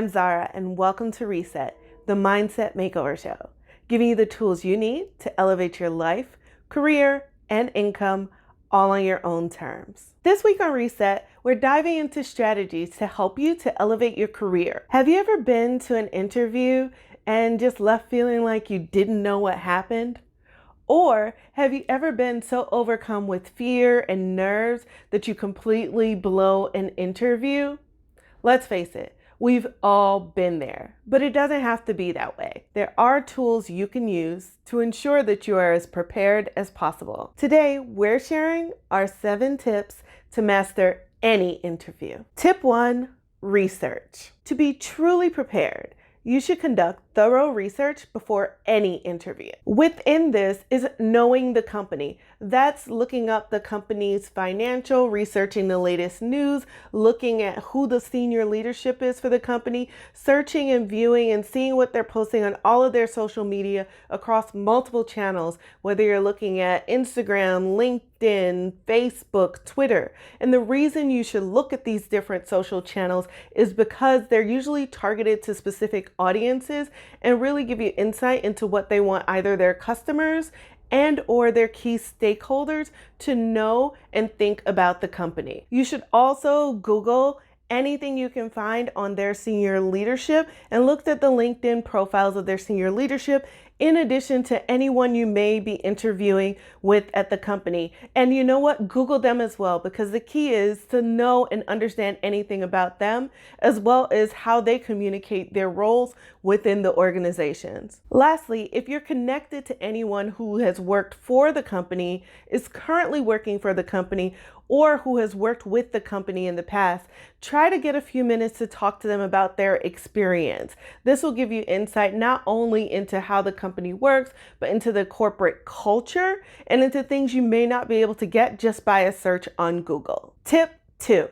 I'm Zara, and welcome to Reset, the Mindset Makeover Show, giving you the tools you need to elevate your life, career, and income all on your own terms. This week on Reset, we're diving into strategies to help you to elevate your career. Have you ever been to an interview and just left feeling like you didn't know what happened? Or have you ever been so overcome with fear and nerves that you completely blow an interview? Let's face it, we've all been there, but it doesn't have to be that way. There are tools you can use to ensure that you are as prepared as possible. Today, we're sharing our 7 tips to master any interview. Tip 1, research. To be truly prepared, you should conduct thorough research before any interview. Within this is knowing the company. That's looking up the company's financial, researching the latest news, looking at who the senior leadership is for the company, searching and viewing and seeing what they're posting on all of their social media across multiple channels, whether you're looking at Instagram, LinkedIn, Facebook, Twitter. And the reason you should look at these different social channels is because they're usually targeted to specific audiences and really give you insight into what they want either their customers and or their key stakeholders to know and think about the company. You should also Google anything you can find on their senior leadership and look at the LinkedIn profiles of their senior leadership in addition to anyone you may be interviewing with at the company. And you know what? Google them as well, because the key is to know and understand anything about them, as well as how they communicate their roles within the organizations. Lastly, if you're connected to anyone who has worked for the company, is currently working for the company, or who has worked with the company in the past, try to get a few minutes to talk to them about their experience. This will give you insight not only into how the company works, but into the corporate culture and into things you may not be able to get just by a search on Google. Tip 2.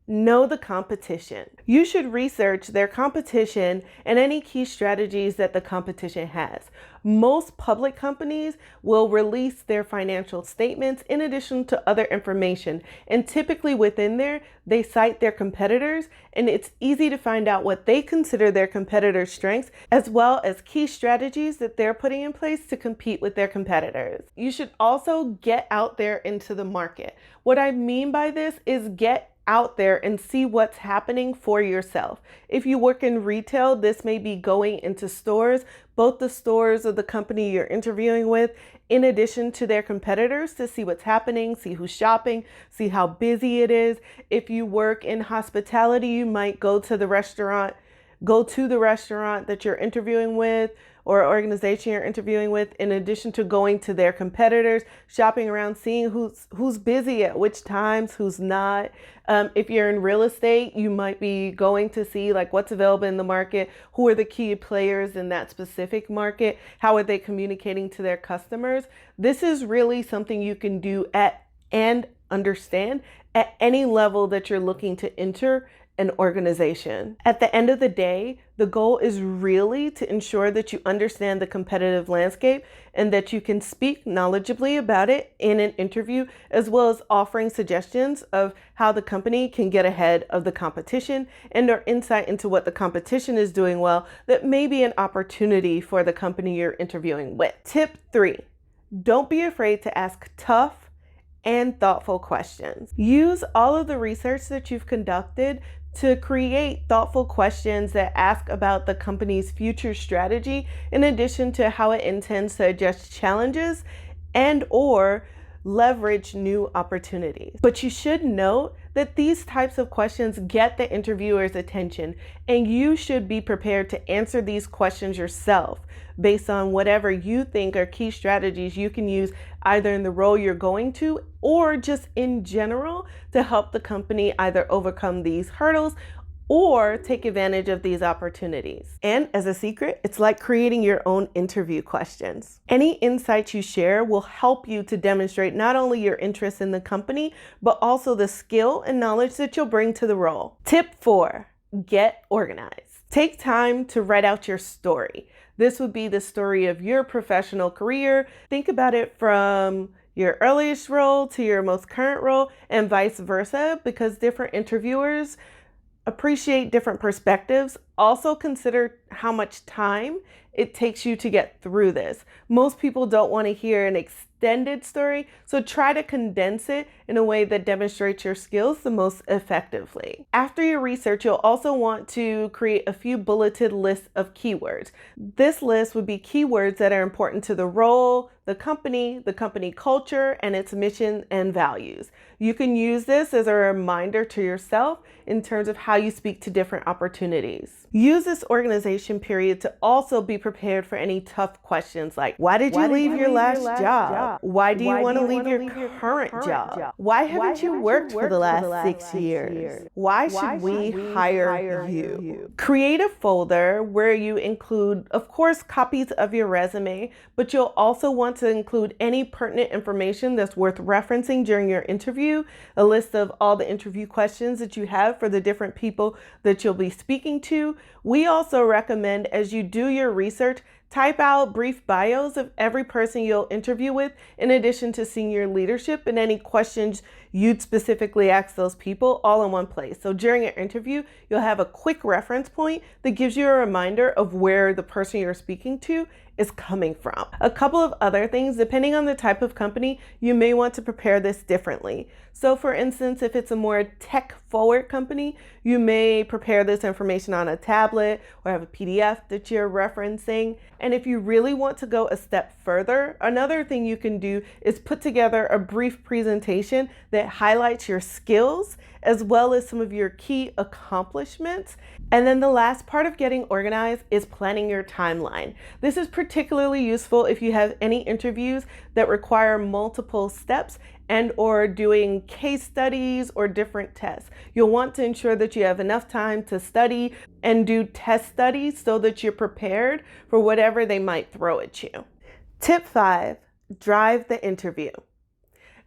Know the competition. You should research their competition and any key strategies that the competition has. Most public companies will release their financial statements in addition to other information. And typically within there, they cite their competitors, and it's easy to find out what they consider their competitors' strengths, as well as key strategies that they're putting in place to compete with their competitors. You should also get out there into the market. What I mean by this is get out there and see what's happening for yourself. If you work in retail, this may be going into stores, both the stores of the company you're interviewing with, in addition to their competitors, to see what's happening, see who's shopping, see how busy it is. If you work in hospitality, you might go to the restaurant that you're interviewing with, or organization you're interviewing with, in addition to going to their competitors, shopping around, seeing who's busy at which times, who's not. If you're in real estate, you might be going to see like what's available in the market, who are the key players in that specific market, how are they communicating to their customers. This is really something you can do and understand at any level that you're looking to enter an organization. At the end of the day, the goal is really to ensure that you understand the competitive landscape and that you can speak knowledgeably about it in an interview, as well as offering suggestions of how the company can get ahead of the competition and or insight into what the competition is doing well that may be an opportunity for the company you're interviewing with. Tip 3, don't be afraid to ask tough and thoughtful questions. Use all of the research that you've conducted to create thoughtful questions that ask about the company's future strategy, in addition to how it intends to address challenges and or leverage new opportunities. But you should note that these types of questions get the interviewer's attention, and you should be prepared to answer these questions yourself based on whatever you think are key strategies you can use either in the role you're going to or just in general to help the company either overcome these hurdles or take advantage of these opportunities. And as a secret, it's like creating your own interview questions. Any insights you share will help you to demonstrate not only your interest in the company, but also the skill and knowledge that you'll bring to the role. Tip 4, get organized. Take time to write out your story. This would be the story of your professional career. Think about it from your earliest role to your most current role and vice versa, because different interviewers Appreciate different perspectives. Also consider how much time it takes you to get through this. Most people don't want to hear an extended story, so try to condense it in a way that demonstrates your skills the most effectively. After your research, you'll also want to create a few bulleted lists of keywords. This list would be keywords that are important to the role, the company culture, and its mission and values. You can use this as a reminder to yourself in terms of how you speak to different opportunities. Use this organization period to also be prepared for any tough questions like, why did you leave your last job? Why do you want to leave your current job? Why haven't you worked for the last 6 years? Why should we hire you? Create a folder where you include, of course, copies of your resume, but you'll also want to include any pertinent information that's worth referencing during your interview, a list of all the interview questions that you have for the different people that you'll be speaking to. We also recommend, as you do your research, type out brief bios of every person you'll interview with, in addition to senior leadership and any questions you'd specifically ask those people, all in one place. So during your interview, you'll have a quick reference point that gives you a reminder of where the person you're speaking to is coming from. A couple of other things, depending on the type of company, you may want to prepare this differently. So for instance, if it's a more tech-forward company, you may prepare this information on a tablet or have a PDF that you're referencing. And if you really want to go a step further, another thing you can do is put together a brief presentation that highlights your skills as well as some of your key accomplishments. And then the last part of getting organized is planning your timeline. This is particularly useful if you have any interviews that require multiple steps and or doing case studies or different tests. You'll want to ensure that you have enough time to study and do test studies so that you're prepared for whatever they might throw at you. Tip 5, drive the interview.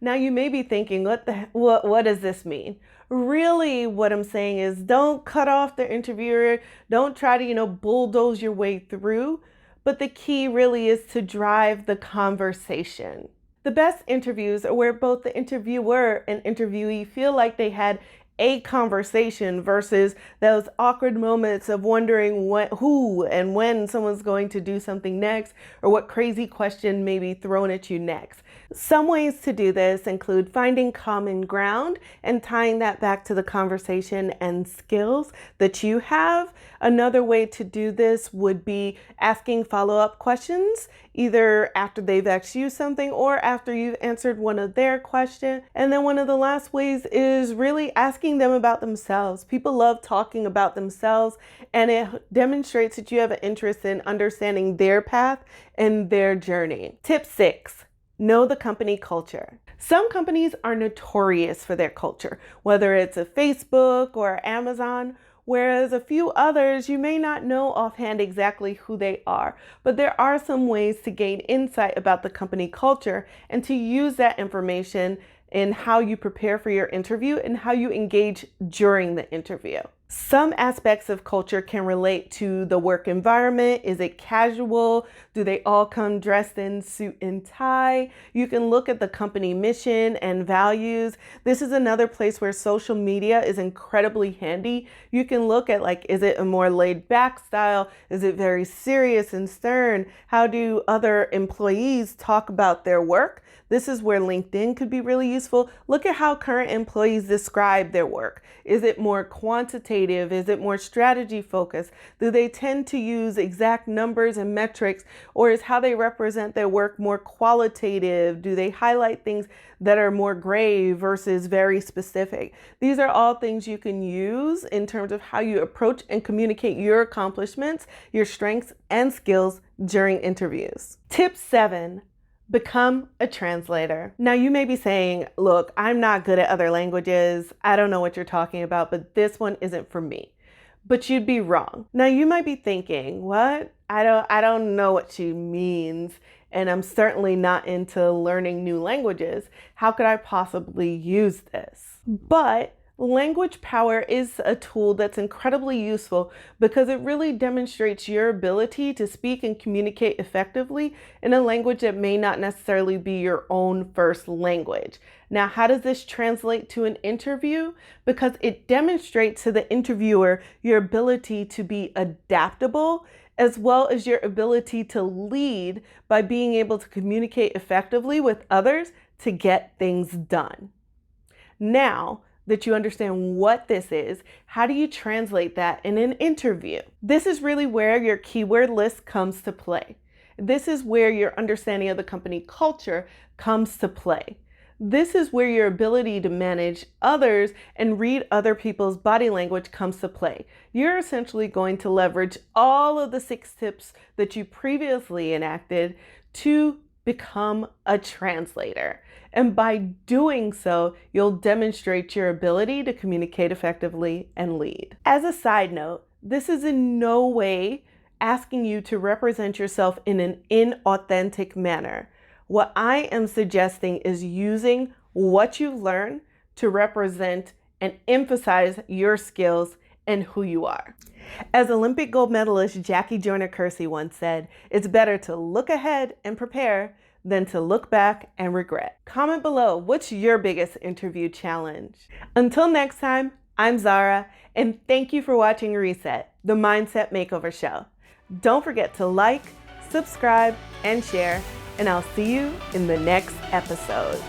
Now you may be thinking, what does this mean? Really, what I'm saying is don't cut off the interviewer. Don't try to, bulldoze your way through. But the key really is to drive the conversation. The best interviews are where both the interviewer and interviewee feel like they had a conversation versus those awkward moments of wondering who and when someone's going to do something next or what crazy question may be thrown at you next. Some ways to do this include finding common ground and tying that back to the conversation and skills that you have. Another way to do this would be asking follow-up questions, either after they've asked you something or after you've answered one of their questions. And then one of the last ways is really asking them about themselves. People love talking about themselves, and it demonstrates that you have an interest in understanding their path and their journey. Tip 6. Know the company culture. Some companies are notorious for their culture, whether it's a Facebook or Amazon, whereas a few others you may not know offhand exactly who they are. But there are some ways to gain insight about the company culture and to use that information in how you prepare for your interview and how you engage during the interview. Some aspects of culture can relate to the work environment. Is it casual? Do they all come dressed in suit and tie? You can look at the company mission and values. This is another place where social media is incredibly handy. You can look at is it a more laid back style? Is it very serious and stern? How do other employees talk about their work? This is where LinkedIn could be really useful. Look at how current employees describe their work. Is it more quantitative? Is it more strategy focused? Do they tend to use exact numbers and metrics, or is how they represent their work more qualitative? Do they highlight things that are more gray versus very specific? These are all things you can use in terms of how you approach and communicate your accomplishments, your strengths and skills during interviews. Tip 7. Become a translator. Now you may be saying, look, I'm not good at other languages. I don't know what you're talking about, but this one isn't for me. But you'd be wrong. Now you might be thinking, what? I don't know what she means, and I'm certainly not into learning new languages. How could I possibly use this? But Language power is a tool that's incredibly useful because it really demonstrates your ability to speak and communicate effectively in a language that may not necessarily be your own first language. Now, how does this translate to an interview? Because it demonstrates to the interviewer your ability to be adaptable, as well as your ability to lead by being able to communicate effectively with others to get things done. Now that you understand what this is, how do you translate that in an interview? This is really where your keyword list comes to play. This is where your understanding of the company culture comes to play. This is where your ability to manage others and read other people's body language comes to play. You're essentially going to leverage all of the 6 tips that you previously enacted to become a translator. And by doing so, you'll demonstrate your ability to communicate effectively and lead. As a side note, this is in no way asking you to represent yourself in an inauthentic manner. What I am suggesting is using what you've learned to represent and emphasize your skills and who you are. As Olympic gold medalist Jackie Joyner-Kersee once said, it's better to look ahead and prepare than to look back and regret. Comment below, what's your biggest interview challenge? Until next time, I'm Zara, and thank you for watching Reset, the Mindset Makeover Show. Don't forget to like, subscribe, and share, and I'll see you in the next episode.